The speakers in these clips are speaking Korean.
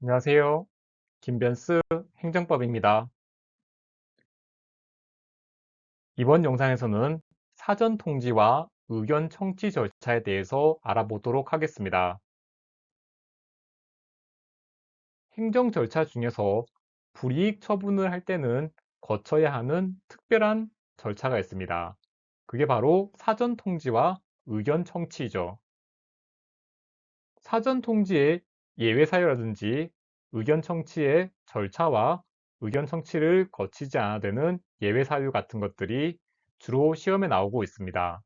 안녕하세요. 김변스 행정법입니다. 이번 영상에서는 사전 통지와 의견 청취 절차에 대해서 알아보도록 하겠습니다. 행정 절차 중에서 불이익 처분을 할 때는 거쳐야 하는 특별한 절차가 있습니다. 그게 바로 사전 통지와 의견 청취죠. 사전 통지의 예외 사유라든지 의견 청취의 절차와 의견 청취를 거치지 않아야 되는 예외 사유 같은 것들이 주로 시험에 나오고 있습니다.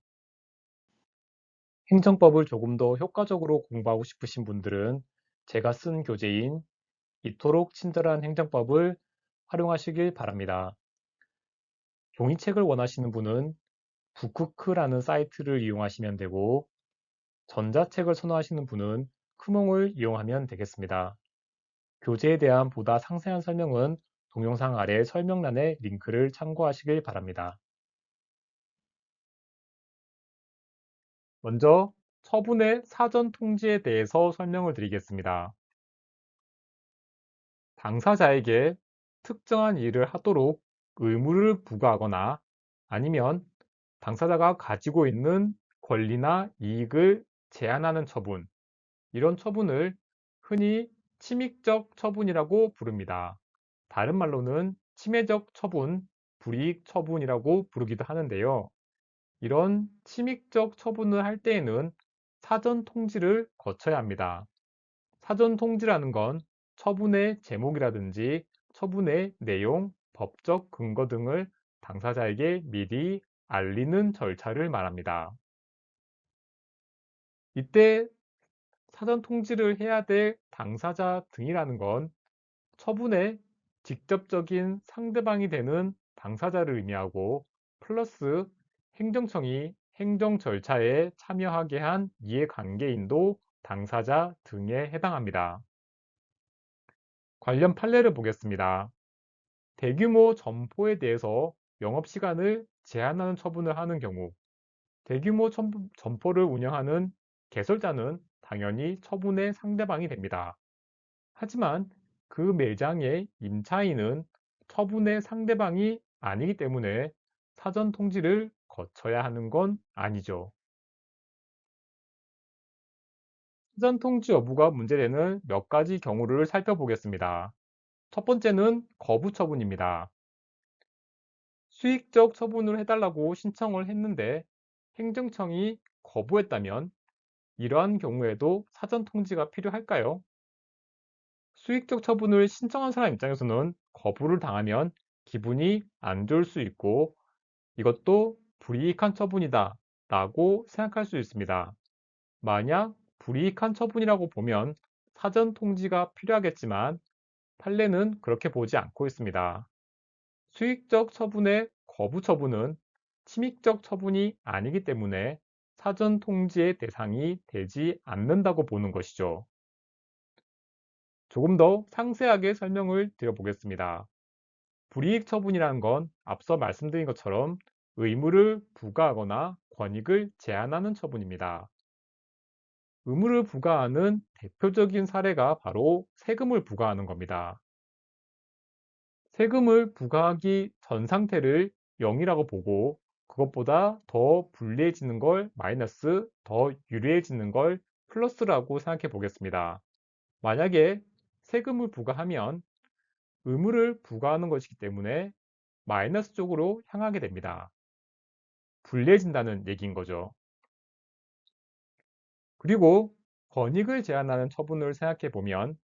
행정법을 조금 더 효과적으로 공부하고 싶으신 분들은 제가 쓴 교재인 이토록 친절한 행정법을 활용하시길 바랍니다. 종이책을 원하시는 분은 북크크라는 사이트를 이용하시면 되고, 전자책을 선호하시는 분은 크몽을 이용하면 되겠습니다. 교재에 대한 보다 상세한 설명은 동영상 아래 설명란의 링크를 참고하시길 바랍니다. 먼저 처분의 사전 통지에 대해서 설명을 드리겠습니다. 당사자에게 특정한 일을 하도록 의무를 부과하거나 아니면 당사자가 가지고 있는 권리나 이익을 제한하는 처분, 이런 처분을 흔히 침익적 처분이라고 부릅니다. 다른 말로는 침해적 처분, 불이익 처분이라고 부르기도 하는데요. 이런 침익적 처분을 할 때에는 사전 통지를 거쳐야 합니다. 사전 통지라는 건 처분의 제목이라든지 처분의 내용, 법적 근거 등을 당사자에게 미리 알리는 절차를 말합니다. 이때 사전 통지를 해야 될 당사자 등이라는 건 처분의 직접적인 상대방이 되는 당사자를 의미하고, 플러스 행정청이 행정 절차에 참여하게 한 이해관계인도 당사자 등에 해당합니다. 관련 판례를 보겠습니다. 대규모 점포에 대해서 영업시간을 제한하는 처분을 하는 경우, 대규모 점포를 운영하는 개설자는 당연히 처분의 상대방이 됩니다. 하지만 그 매장의 임차인은 처분의 상대방이 아니기 때문에 사전 통지를 거쳐야 하는 건 아니죠. 사전 통지 여부가 문제되는 몇 가지 경우를 살펴보겠습니다. 첫 번째는 거부 처분입니다. 수익적 처분을 해달라고 신청을 했는데 행정청이 거부했다면 이러한 경우에도 사전 통지가 필요할까요? 수익적 처분을 신청한 사람 입장에서는 거부를 당하면 기분이 안 좋을 수 있고, 이것도 불이익한 처분이다 라고 생각할 수 있습니다. 만약 불이익한 처분이라고 보면 사전 통지가 필요하겠지만 판례는 그렇게 보지 않고 있습니다. 수익적 처분의 거부 처분은 침익적 처분이 아니기 때문에 사전 통지의 대상이 되지 않는다고 보는 것이죠. 조금 더 상세하게 설명을 드려보겠습니다. 불이익 처분이라는 건 앞서 말씀드린 것처럼 의무를 부과하거나 권익을 제한하는 처분입니다. 의무를 부과하는 대표적인 사례가 바로 세금을 부과하는 겁니다. 세금을 부과하기 전 상태를 0이라고 보고, 그것보다 더 불리해지는 걸 마이너스, 더 유리해지는 걸 플러스라고 생각해 보겠습니다. 만약에 세금을 부과하면 의무를 부과하는 것이기 때문에 마이너스 쪽으로 향하게 됩니다. 불리해진다는 얘기인 거죠. 그리고 권익을 제한하는 처분을 생각해 보면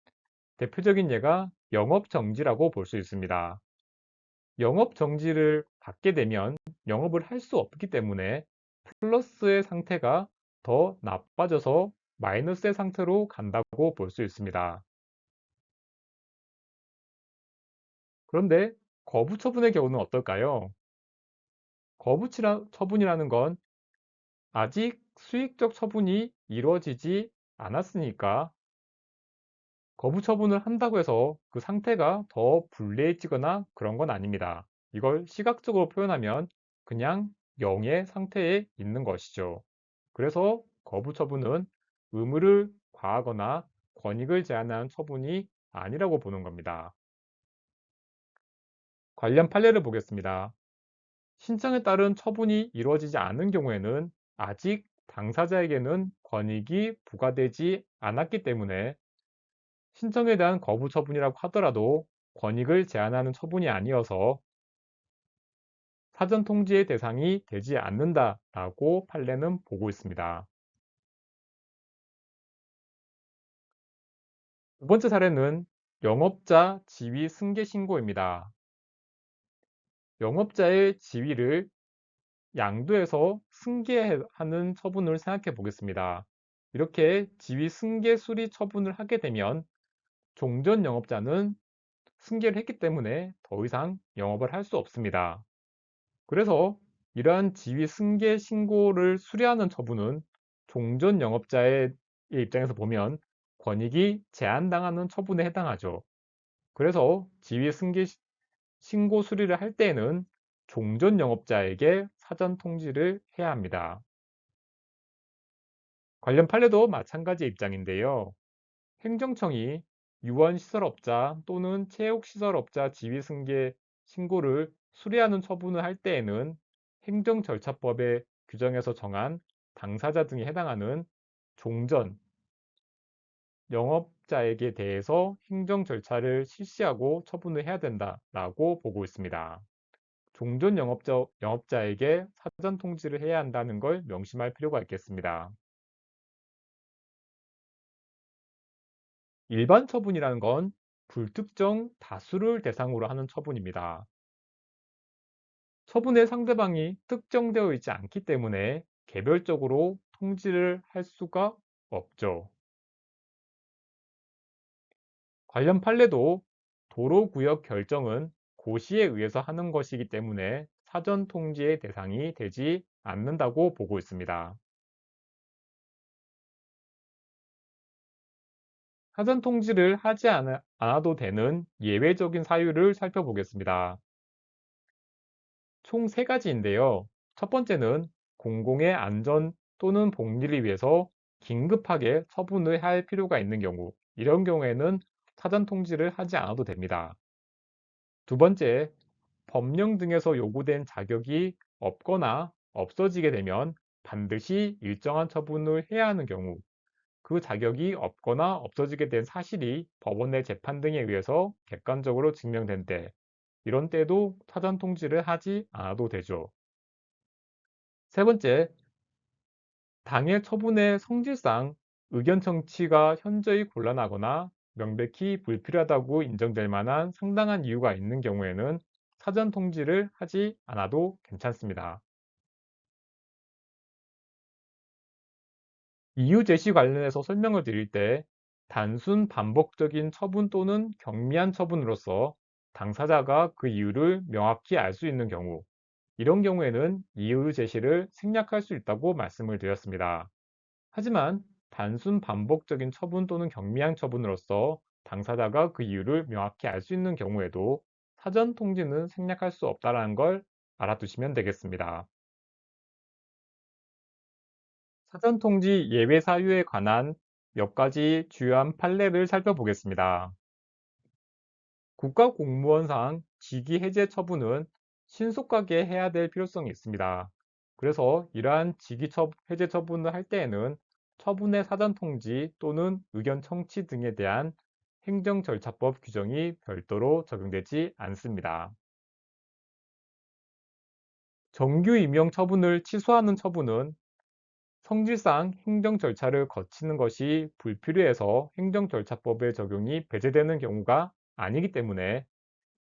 대표적인 예가 영업정지라고 볼 수 있습니다. 영업정지를 받게 되면 영업을 할 수 없기 때문에 플러스의 상태가 더 나빠져서 마이너스의 상태로 간다고 볼 수 있습니다. 그런데 거부 처분의 경우는 어떨까요? 처분이라는 건 아직 수익적 처분이 이루어지지 않았으니까 거부 처분을 한다고 해서 그 상태가 더 불리해지거나 그런 건 아닙니다. 이걸 시각적으로 표현하면 그냥 0의 상태에 있는 것이죠. 그래서 거부 처분은 의무를 과하거나 권익을 제한하는 처분이 아니라고 보는 겁니다. 관련 판례를 보겠습니다. 신청에 따른 처분이 이루어지지 않은 경우에는 아직 당사자에게는 권익이 부과되지 않았기 때문에 신청에 대한 거부 처분이라고 하더라도 권익을 제한하는 처분이 아니어서 사전 통지의 대상이 되지 않는다라고 판례는 보고 있습니다. 두 번째 사례는 영업자 지위 승계 신고입니다. 영업자의 지위를 양도해서 승계하는 처분을 생각해 보겠습니다. 이렇게 지위 승계 수리 처분을 하게 되면 종전 영업자는 승계를 했기 때문에 더 이상 영업을 할 수 없습니다. 그래서 이러한 지위 승계 신고를 수리하는 처분은 종전 영업자의 입장에서 보면 권익이 제한당하는 처분에 해당하죠. 그래서 지위 승계 신고 수리를 할 때에는 종전 영업자에게 사전 통지를 해야 합니다. 관련 판례도 마찬가지 입장인데요. 행정청이 유언시설업자 또는 체육시설업자 지위승계 신고를 수리하는 처분을 할 때에는 행정절차법의 규정에서 정한 당사자 등에 해당하는 종전, 영업자에게 대해서 행정절차를 실시하고 처분을 해야 된다라고 보고 있습니다. 종전 영업자에게 사전 통지를 해야 한다는 걸 명심할 필요가 있겠습니다. 일반 처분이라는 건 불특정 다수를 대상으로 하는 처분입니다. 처분의 상대방이 특정되어 있지 않기 때문에 개별적으로 통지를 할 수가 없죠. 관련 판례도 도로구역 결정은 고시에 의해서 하는 것이기 때문에 사전 통지의 대상이 되지 않는다고 보고 있습니다. 사전 통지를 하지 않아도 되는 예외적인 사유를 살펴보겠습니다. 총 3가지인데요. 첫 번째는 공공의 안전 또는 복리를 위해서 긴급하게 처분을 할 필요가 있는 경우, 이런 경우에는 사전 통지를 하지 않아도 됩니다. 두 번째, 법령 등에서 요구된 자격이 없거나 없어지게 되면 반드시 일정한 처분을 해야 하는 경우, 그 자격이 없거나 없어지게 된 사실이 법원 내 재판 등에 의해서 객관적으로 증명된 때, 이런 때도 사전 통지를 하지 않아도 되죠. 세 번째, 당해 처분의 성질상 의견 청취가 현저히 곤란하거나 명백히 불필요하다고 인정될 만한 상당한 이유가 있는 경우에는 사전 통지를 하지 않아도 괜찮습니다. 이유 제시 관련해서 설명을 드릴 때 단순 반복적인 처분 또는 경미한 처분으로서 당사자가 그 이유를 명확히 알 수 있는 경우, 이런 경우에는 이유 제시를 생략할 수 있다고 말씀을 드렸습니다. 하지만 단순 반복적인 처분 또는 경미한 처분으로서 당사자가 그 이유를 명확히 알 수 있는 경우에도 사전 통지는 생략할 수 없다는 걸 알아두시면 되겠습니다. 사전 통지 예외 사유에 관한 몇 가지 주요한 판례를 살펴보겠습니다. 국가공무원상 직위 해제 처분은 신속하게 해야 될 필요성이 있습니다. 그래서 이러한 해제 처분을 할 때에는 처분의 사전 통지 또는 의견 청취 등에 대한 행정절차법 규정이 별도로 적용되지 않습니다. 정규 임용 처분을 취소하는 처분은 성질상 행정 절차를 거치는 것이 불필요해서 행정절차법의 적용이 배제되는 경우가 아니기 때문에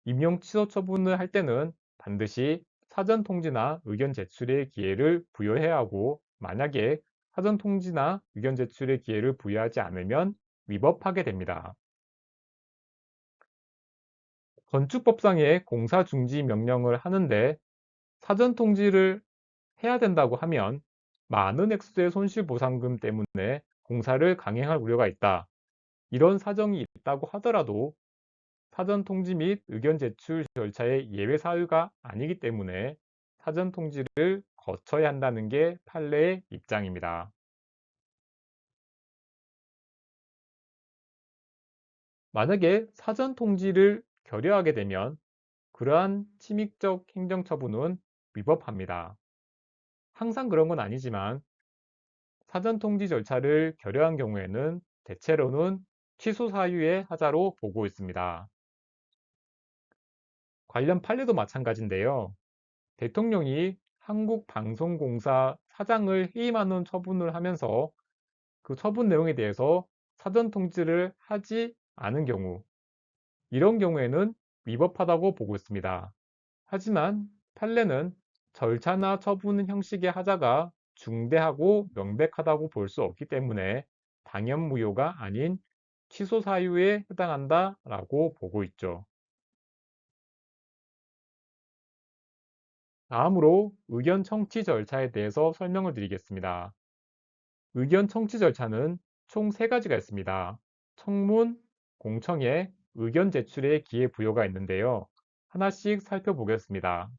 임용 취소 처분을 할 때는 반드시 사전 통지나 의견 제출의 기회를 부여해야 하고, 만약에 사전 통지나 의견 제출의 기회를 부여하지 않으면 위법하게 됩니다. 건축법상의 공사 중지 명령을 하는데 사전 통지를 해야 된다고 하면 많은 액수의 손실보상금 때문에 공사를 강행할 우려가 있다, 이런 사정이 있다고 하더라도 사전 통지 및 의견 제출 절차의 예외 사유가 아니기 때문에 사전 통지를 거쳐야 한다는 게 판례의 입장입니다. 만약에 사전 통지를 결여하게 되면 그러한 침입적 행정처분은 위법합니다. 항상 그런 건 아니지만 사전 통지 절차를 결여한 경우에는 대체로는 취소 사유의 하자로 보고 있습니다. 관련 판례도 마찬가지인데요. 대통령이 한국방송공사 사장을 해임하는 처분을 하면서 그 처분 내용에 대해서 사전 통지를 하지 않은 경우, 이런 경우에는 위법하다고 보고 있습니다. 하지만 판례는 절차나 처분 형식의 하자가 중대하고 명백하다고 볼 수 없기 때문에 당연무효가 아닌 취소 사유에 해당한다라고 보고 있죠. 다음으로 의견 청취 절차에 대해서 설명을 드리겠습니다. 의견 청취 절차는 총 3가지가 있습니다. 청문, 공청회, 의견 제출의 기회 부여가 있는데요. 하나씩 살펴보겠습니다.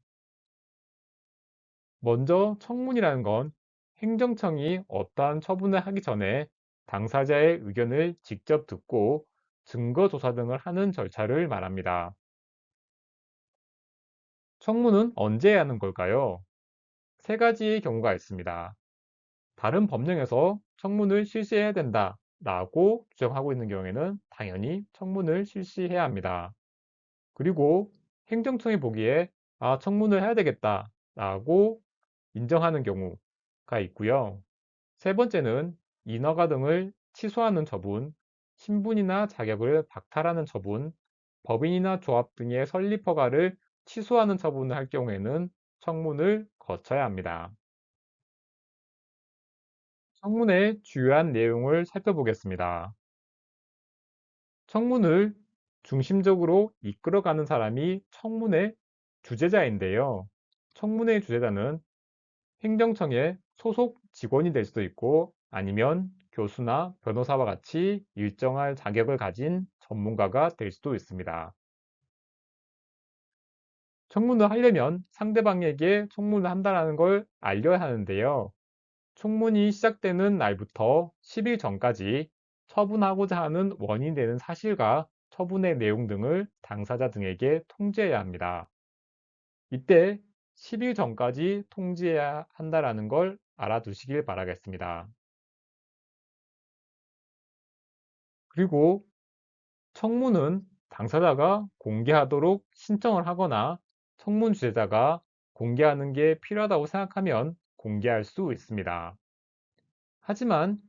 먼저 청문이라는 건 행정청이 어떠한 처분을 하기 전에 당사자의 의견을 직접 듣고 증거 조사 등을 하는 절차를 말합니다. 청문은 언제 해야 하는 걸까요? 3가지의 경우가 있습니다. 다른 법령에서 청문을 실시해야 된다라고 규정하고 있는 경우에는 당연히 청문을 실시해야 합니다. 그리고 행정청이 보기에 청문을 해야 되겠다라고 인정하는 경우가 있고요. 3번째는 인허가 등을 취소하는 처분, 신분이나 자격을 박탈하는 처분, 법인이나 조합 등의 설립 허가를 취소하는 처분을 할 경우에는 청문을 거쳐야 합니다. 청문의 주요한 내용을 살펴보겠습니다. 청문을 중심적으로 이끌어가는 사람이 청문의 주재자인데요. 청문의 주재자는 행정청의 소속 직원이 될 수도 있고 아니면 교수나 변호사와 같이 일정한 자격을 가진 전문가가 될 수도 있습니다. 청문을 하려면 상대방에게 청문을 한다는 걸 알려야 하는데요. 청문이 시작되는 날부터 10일 전까지 처분하고자 하는 원인이 되는 사실과 처분의 내용 등을 당사자 등에게 통지해야 합니다. 이때 10일 전까지 통지해야 한다는 걸 알아두시길 바라겠습니다. 그리고 청문은 당사자가 공개하도록 신청을 하거나 청문 주재자가 공개하는 게 필요하다고 생각하면 공개할 수 있습니다. 하지만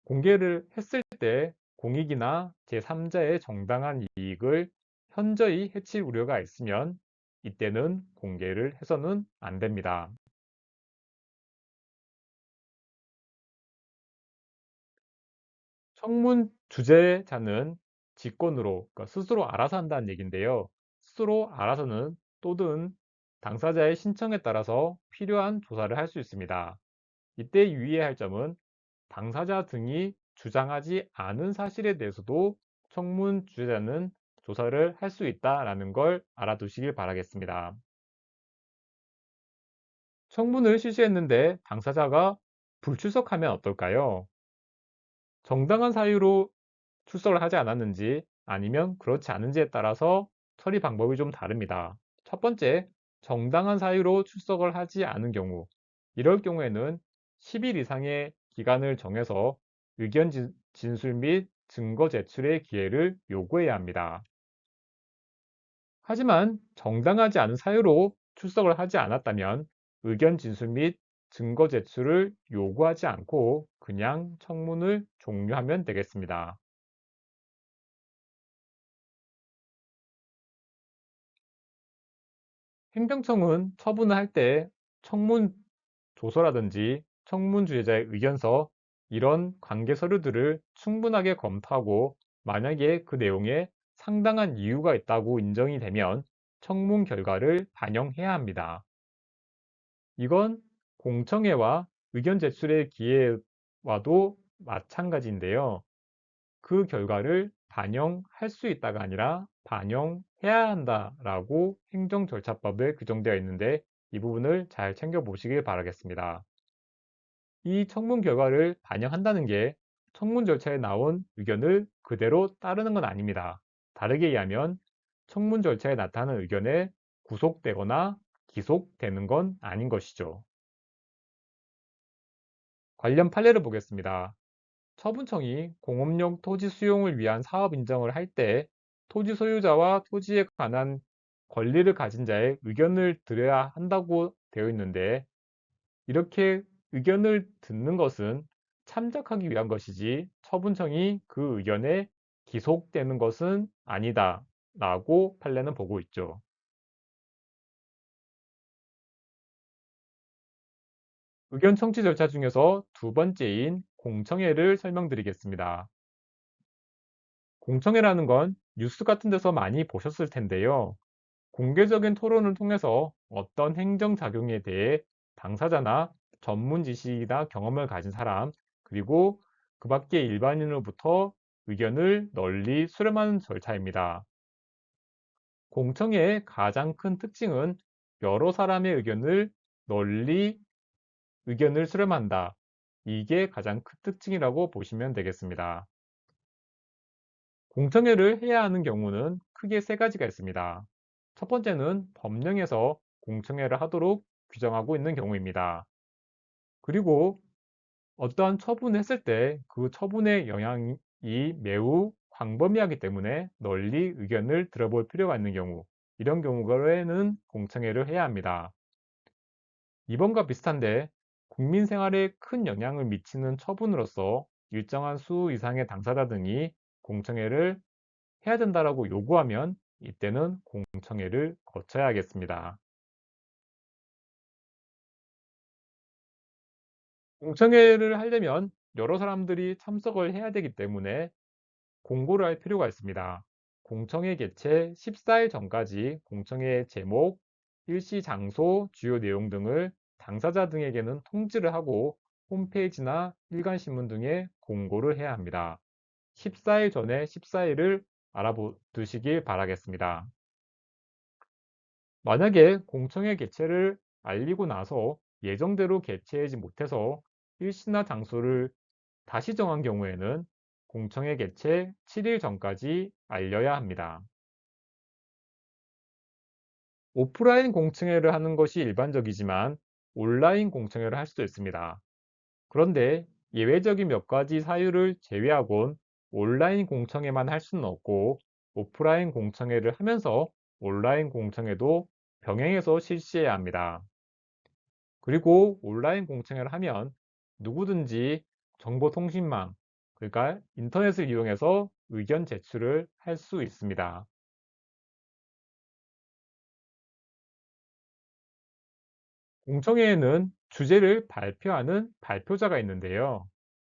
공개를 했을 때 공익이나 제3자의 정당한 이익을 현저히 해칠 우려가 있으면 이때는 공개를 해서는 안 됩니다. 청문 주재자는 직권으로, 그러니까 스스로 알아서 한다는 얘기인데요. 스스로 알아서는 또는 당사자의 신청에 따라서 필요한 조사를 할 수 있습니다. 이때 유의해야 할 점은 당사자 등이 주장하지 않은 사실에 대해서도 청문 주재자는 조사를 할 수 있다라는 걸 알아두시길 바라겠습니다. 청문을 실시했는데 당사자가 불출석하면 어떨까요? 정당한 사유로 출석을 하지 않았는지 아니면 그렇지 않은지에 따라서 처리 방법이 좀 다릅니다. 첫 번째, 정당한 사유로 출석을 하지 않은 경우, 이럴 경우에는 10일 이상의 기간을 정해서 의견 진술 및 증거 제출의 기회를 요구해야 합니다. 하지만 정당하지 않은 사유로 출석을 하지 않았다면 의견 진술 및 증거 제출을 요구하지 않고 그냥 청문을 종료하면 되겠습니다. 행정청은 처분을 할 때 청문 조서라든지 청문 주재자의 의견서 이런 관계 서류들을 충분하게 검토하고 만약에 그 내용에 상당한 이유가 있다고 인정이 되면 청문 결과를 반영해야 합니다. 이건 공청회와 의견 제출의 기회와도 마찬가지인데요. 그 결과를 반영할 수 있다가 아니라 반영해야 한다라고 행정절차법에 규정되어 있는데 이 부분을 잘 챙겨 보시길 바라겠습니다. 이 청문 결과를 반영한다는 게 청문 절차에 나온 의견을 그대로 따르는 건 아닙니다. 다르게 이해하면 청문 절차에 나타난 의견에 구속되거나 기속되는 건 아닌 것이죠. 관련 판례를 보겠습니다. 처분청이 공업용 토지 수용을 위한 사업 인정을 할 때 토지 소유자와 토지에 관한 권리를 가진 자의 의견을 들어야 한다고 되어 있는데, 이렇게 의견을 듣는 것은 참작하기 위한 것이지 처분청이 그 의견에 기속되는 것은 아니다 라고 판례는 보고 있죠. 의견 청취 절차 중에서 두 번째인 공청회를 설명드리겠습니다. 공청회라는 건 뉴스 같은 데서 많이 보셨을 텐데요. 공개적인 토론을 통해서 어떤 행정작용에 대해 당사자나 전문 지식이나 경험을 가진 사람, 그리고 그 밖의 일반인으로부터 의견을 널리 수렴하는 절차입니다. 공청회의 가장 큰 특징은 여러 사람의 널리 의견을 수렴한다. 이게 가장 큰 특징이라고 보시면 되겠습니다. 공청회를 해야 하는 경우는 크게 세 가지가 있습니다. 첫 번째는 법령에서 공청회를 하도록 규정하고 있는 경우입니다. 그리고 어떠한 처분을 했을 때 그 처분의 영향이 매우 광범위하기 때문에 널리 의견을 들어볼 필요가 있는 경우, 이런 경우에는 공청회를 해야 합니다. 이번과 비슷한데, 국민 생활에 큰 영향을 미치는 처분으로서 일정한 수 이상의 당사자 등이 공청회를 해야 된다라고 요구하면 이때는 공청회를 거쳐야 하겠습니다. 공청회를 하려면 여러 사람들이 참석을 해야 되기 때문에 공고를 할 필요가 있습니다. 공청회 개최 14일 전까지 공청회의 제목, 일시 장소, 주요 내용 등을 당사자 등에게는 통지를 하고 홈페이지나 일간신문 등에 공고를 해야 합니다. 14일 전에 14일을 알아두시길 바라겠습니다. 만약에 공청회 개최를 알리고 나서 예정대로 개최하지 못해서 일시나 장소를 다시 정한 경우에는 공청회 개최 7일 전까지 알려야 합니다. 오프라인 공청회를 하는 것이 일반적이지만 온라인 공청회를 할 수도 있습니다. 그런데 예외적인 몇 가지 사유를 제외하곤 온라인 공청회만 할 수는 없고, 오프라인 공청회를 하면서 온라인 공청회도 병행해서 실시해야 합니다. 그리고 온라인 공청회를 하면 누구든지 정보통신망, 그러니까 인터넷을 이용해서 의견 제출을 할 수 있습니다. 공청회에는 주제를 발표하는 발표자가 있는데요.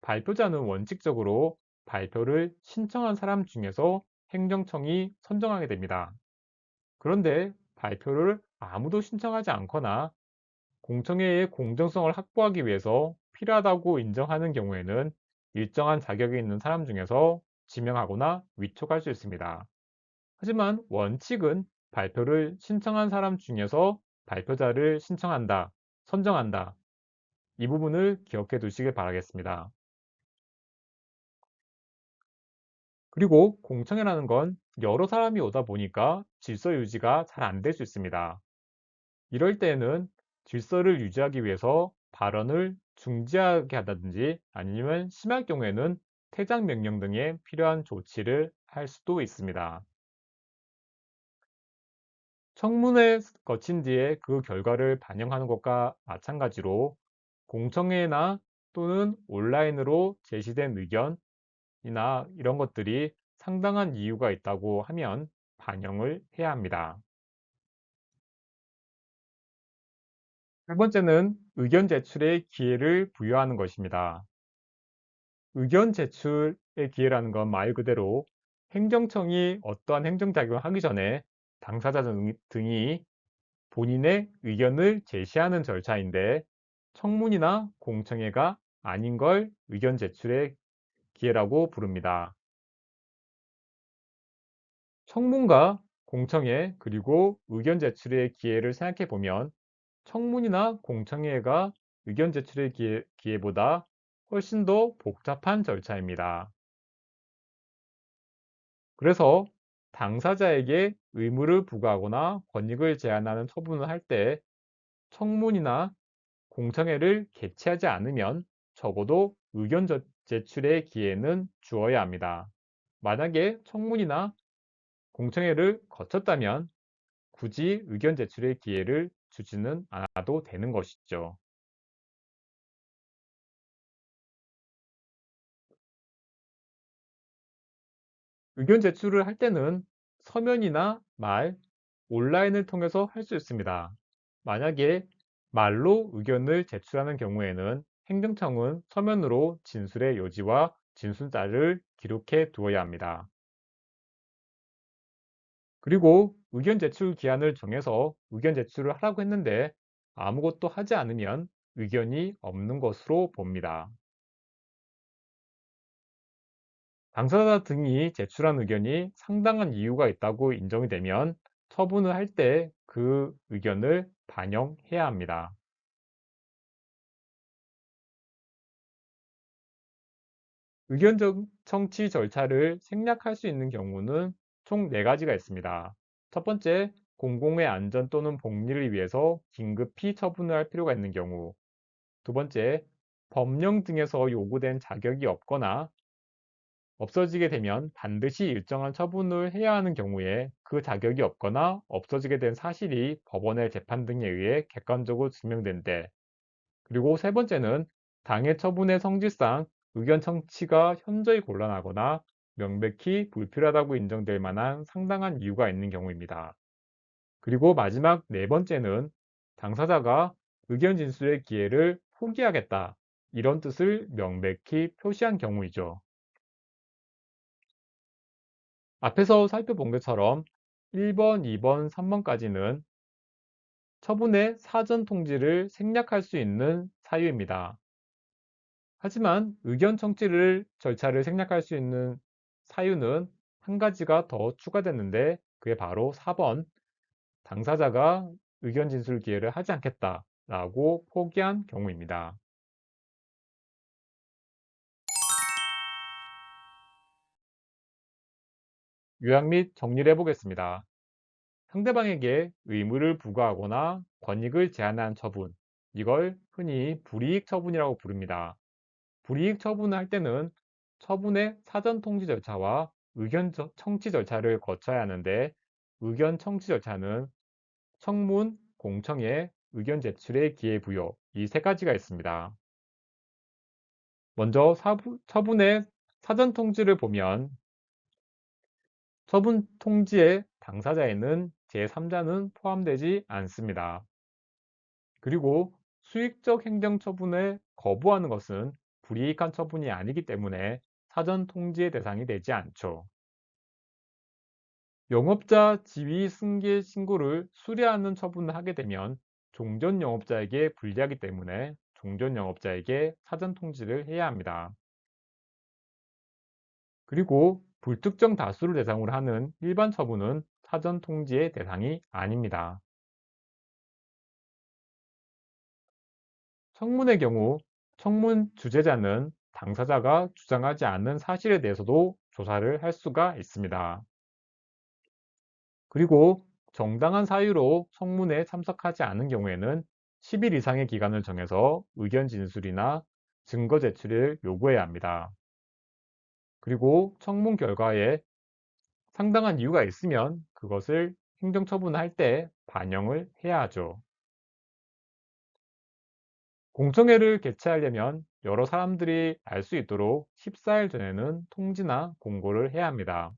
발표자는 원칙적으로 발표를 신청한 사람 중에서 행정청이 선정하게 됩니다. 그런데 발표를 아무도 신청하지 않거나 공청회의 공정성을 확보하기 위해서 필요하다고 인정하는 경우에는 일정한 자격이 있는 사람 중에서 지명하거나 위촉할 수 있습니다. 하지만 원칙은 발표를 신청한 사람 중에서 발표자를 신청한다, 선정한다. 이 부분을 기억해 두시길 바라겠습니다. 그리고 공청회라는 건 여러 사람이 오다 보니까 질서 유지가 잘 안 될 수 있습니다. 이럴 때에는 질서를 유지하기 위해서 발언을 중지하게 한다든지, 아니면 심할 경우에는 퇴장 명령 등의 필요한 조치를 할 수도 있습니다. 청문회 거친 뒤에 그 결과를 반영하는 것과 마찬가지로 공청회나 또는 온라인으로 제시된 의견이나 이런 것들이 상당한 이유가 있다고 하면 반영을 해야 합니다. 세 번째는 의견 제출의 기회를 부여하는 것입니다. 의견 제출의 기회라는 건 말 그대로 행정청이 어떠한 행정작용을 하기 전에 당사자 등이 본인의 의견을 제시하는 절차인데, 청문이나 공청회가 아닌 걸 의견 제출의 기회라고 부릅니다. 청문과 공청회 그리고 의견 제출의 기회를 생각해 보면 청문이나 공청회가 의견 제출의 기회보다 훨씬 더 복잡한 절차입니다. 그래서 당사자에게 의무를 부과하거나 권익을 제한하는 처분을 할 때 청문이나 공청회를 개최하지 않으면 적어도 제출의 기회는 주어야 합니다. 만약에 청문이나 공청회를 거쳤다면 굳이 의견 제출의 기회를 주지는 않아도 되는 것이죠. 의견 제출을 할 때는 서면이나 온라인을 통해서 할 수 있습니다. 만약에 말로 의견을 제출하는 경우에는 행정청은 서면으로 진술의 요지와 진술자를 기록해 두어야 합니다. 그리고 의견 제출 기한을 정해서 의견 제출을 하라고 했는데 아무것도 하지 않으면 의견이 없는 것으로 봅니다. 당사자 등이 제출한 의견이 상당한 이유가 있다고 인정이 되면 처분을 할 때 그 의견을 반영해야 합니다. 청취 절차를 생략할 수 있는 경우는 총 4가지가 있습니다. 첫 번째, 공공의 안전 또는 복리를 위해서 긴급히 처분을 할 필요가 있는 경우. 두 번째, 법령 등에서 요구된 자격이 없거나 없어지게 되면 반드시 일정한 처분을 해야 하는 경우에 그 자격이 없거나 없어지게 된 사실이 법원의 재판 등에 의해 객관적으로 증명된 때, 그리고 세 번째는 당해 처분의 성질상 의견 청취가 현저히 곤란하거나 명백히 불필요하다고 인정될 만한 상당한 이유가 있는 경우입니다. 그리고 마지막 네 번째는 당사자가 의견 진술의 기회를 포기하겠다, 이런 뜻을 명백히 표시한 경우이죠. 앞에서 살펴본 것처럼 1번, 2번, 3번까지는 처분의 사전 통지를 생략할 수 있는 사유입니다. 하지만 의견 청취를 절차를 생략할 수 있는 사유는 한 가지가 더 추가됐는데 그게 바로 4번, 당사자가 의견 진술 기회를 하지 않겠다라고 포기한 경우입니다. 요약 및 정리를 해보겠습니다. 상대방에게 의무를 부과하거나 권익을 제한한 처분, 이걸 흔히 불이익 처분이라고 부릅니다. 불이익 처분을 할 때는 처분의 사전 통지 절차와 청취 절차를 거쳐야 하는데 의견 청취 절차는 청문, 공청회, 의견 제출의 기회 부여, 이 세 가지가 있습니다. 먼저 처분의 사전 통지를 보면 처분 통지의 당사자에는 제3자는 포함되지 않습니다. 그리고 수익적 행정 처분을 거부하는 것은 불이익한 처분이 아니기 때문에 사전 통지의 대상이 되지 않죠. 영업자 지위 승계 신고를 수리하는 처분을 하게 되면 종전 영업자에게 불리하기 때문에 종전 영업자에게 사전 통지를 해야 합니다. 그리고 불특정 다수를 대상으로 하는 일반 처분은 사전 통지의 대상이 아닙니다. 청문의 경우 청문 주재자는 당사자가 주장하지 않는 사실에 대해서도 조사를 할 수가 있습니다. 그리고 정당한 사유로 청문회에 참석하지 않은 경우에는 10일 이상의 기간을 정해서 의견 진술이나 증거 제출을 요구해야 합니다. 그리고 청문 결과에 상당한 이유가 있으면 그것을 행정처분할 때 반영을 해야 하죠. 공청회를 개최하려면 여러 사람들이 알 수 있도록 14일 전에는 통지나 공고를 해야 합니다.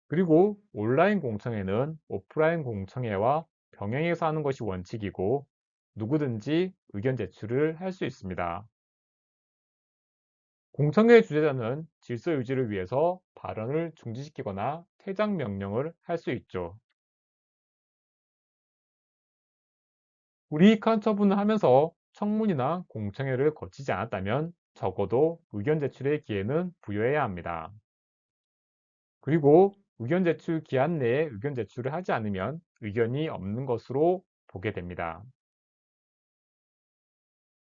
그리고 온라인 공청회는 오프라인 공청회와 병행해서 하는 것이 원칙이고 누구든지 의견 제출을 할 수 있습니다. 공청회 주재자는 질서 유지를 위해서 발언을 중지시키거나 퇴장 명령을 할 수 있죠. 불이익한 처분을 하면서 청문이나 공청회를 거치지 않았다면 적어도 의견 제출의 기회는 부여해야 합니다. 그리고 의견 제출 기한 내에 의견 제출을 하지 않으면 의견이 없는 것으로 보게 됩니다.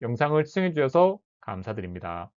영상을 시청해 주셔서 감사드립니다.